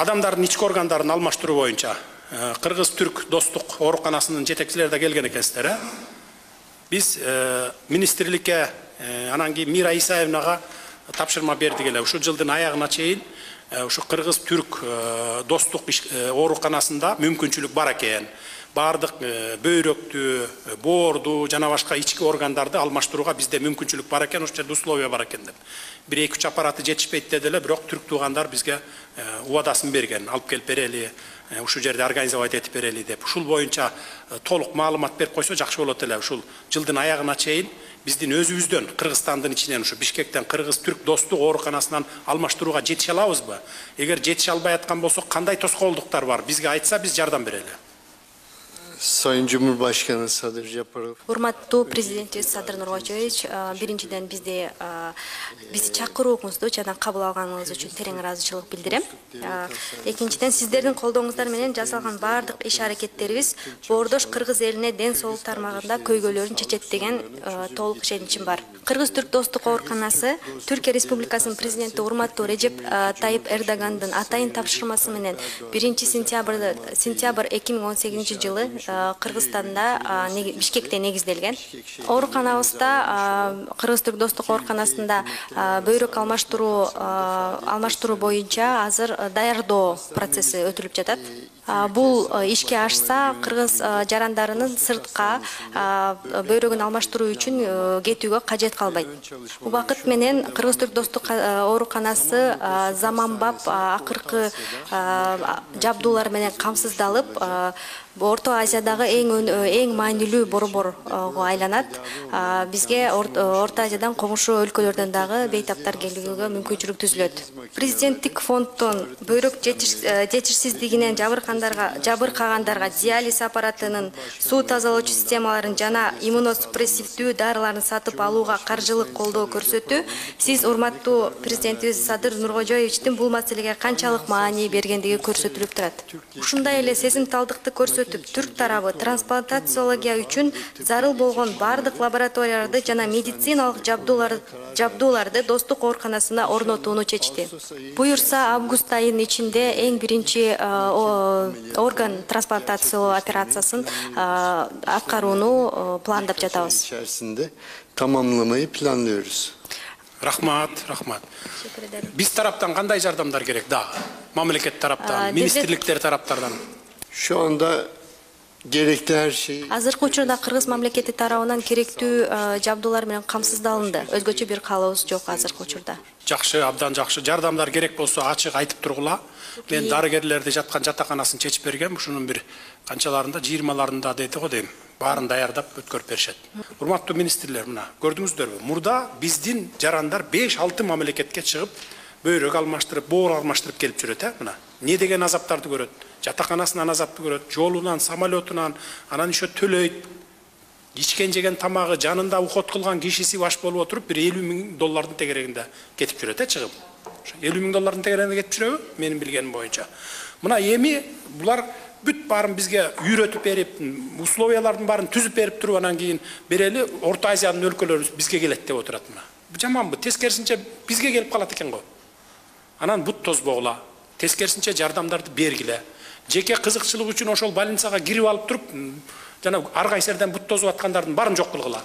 адамдардын ички органдарын алмаштыруу боюнча Кыргыз-Түрк достук ооруканасынын жетекчилери да келген экенсиздер. Биз министрликке анан кийин Мира Исаевнага тапшырма бердик эле. Ушул жылдын аягына чейин ушу Кыргыз-Түрк достук ооруканасында мүмкүнчүлүк бар экен. Бардык бөйрөктү, боорду жана башка ички органдарды алмаштырууга бизде мүмкүнчүлүк бар экен, ошол жерде условия бар экен деп. 1-2 аппараты жетишпейт деди эле, бирок түрк туугандар бизге убадасын берген, алып келип берели, ушул жерде организовать этип берели деп. Ушул боюнча толук маалымат берип койсо жакшы болот эле. Ушул жылдын аягына чейин биздин өзүбүздөн, Кыргызстандын ичинен, ушу Бишкектен Кыргыз-Түрк достук ооруканасынан алмаштырууга жетише алабызбы? Эгер жетише албай аткан болсок, кандай тоскоолдуктар бар? Бизге айтса, биз жардам берели. Sayın Cumhurbaşkanı Sadır Japarov. Урматтуу президентибиз Садыр Нуркожоевич, биринчиден бизди чакырууңузду жана кабыл алганыңыз үчүн терең ыраазычылык билдирем. Экинчиден, сиздердин колдооңуздар менен жасалган баардык иш-аракеттерибиз боордош кыргыз элине ден соолук тармагында көйгөйлөрүн чечет деген толук ишеничим бар. Кыргыз-Түрк достук ооруканасы Түркия Республикасынын президенти урматтуу Режеп Тайып Эрдогандын атайын тапшырмасы менен 1-сентябрь 2018 жылы Кыргызстанда Бишкекте негизделген. Ооруканабызда Кыргыз-Түрк достук ооруканасында бөйрөк алмаштыруу боюнча азыр даярдоо процесси өтүлүп жатат. Бул ишке ашса, кыргыз жарандарынын сыртка бөйрөгүн алмаштыруу үчүн кетүүгө кажет калбайт. Убакыт менен Кыргыз-Түрк достук ооруканасы заманбап акыркы жабдуулар менен камсыздалып, Орто Азиядагы эң маанилүү борборго айланат. Бизге Орто Азиядан комушу өлкөлөрдөн дагы бейтаптар келүүгө мүмкүнчүлүк түзүлөт. Президенттик фонддон бөйрөк жетишсиздигинен жабыркагандарга диализ аппаратынын, суу тазалоочу системаларын жана иммуносупрессивдүү дарыларын сатып алууга каржылык колдоо көрсөтүү сиз урматтуу президентибиз Садыр Нуркожоевичтин бул маселеге канчалык маани бергендиги көрсөтүлүп турат. Ушундай эле сезимталдыкты көрсөтүп, түрк тарабы трансплантациология үчүн зарыл болгон бардык лабораторияларды жана медициналык жабдууларды достук ооруканасына орнотууну чечти. Буюрса, август айынын ичинде эң биринчи орган трансплантациялоо операциясын аткарууну пландап жатабыз. Tamamlamayı planlıyoruz. Рахмат. Биз тараптан кандай жардамдар керек? Да, мамлекет тараптан, министрликтер тараптардан. Şu anda gerekli her şey. Азыркы учурда Кыргыз мамлекети тарабынан керектүү жабдуулар менен камсыздалынды. Өзгөчө бир каалообуз жок азыркы учурда. Жакшы, абдан жакшы. Жардамдар керек болсо ачык айтып тургула. Мен дарыгерлерди жаткан жатаканасын чечип бергем. Ушунун бир канчаларында, 20-ларында деди го дейм. Баарын даярдап өткөрүп беришет. Урматтуу министрлер, мына көрдүңүздөрбү? Мурда биздин жарандар 5-6 мамлекетке чыгып, бөйрөк алмаштырып, боор алмаштырып келип жүрөт, мына. Не деген азаптарды көрөт? Жатаканасынан азапты көрөт, жолунан, самолетунан, анан еще төлөйт. Ичкен жеген тамагы жанында ухот кылган кишиси баш болуп отуруп, бир $50,000 тегерегинде кетип жүрөт, чыгып. $50,000 тегерегинде кетип жүрөбү? Менин билгеним боюнча. Мына эми булар бүт барын бизге үйрөтүп берип, условиялардын барын түзүп берип туруп, анан кийин берели Орто Азиянын өлкөлөрү бизге келет деп отурат мына. Бу жаманбы? Тескерисинче бизге келип калат экен го. Анан бут тозбогула, тескерисинче жардамдарды бергиле. Жеке кызыкчылык үчүн ошол больницага кирип алып туруп, жана ар кайсы жерден бут тозуп аткандардын барын жок кылгыла.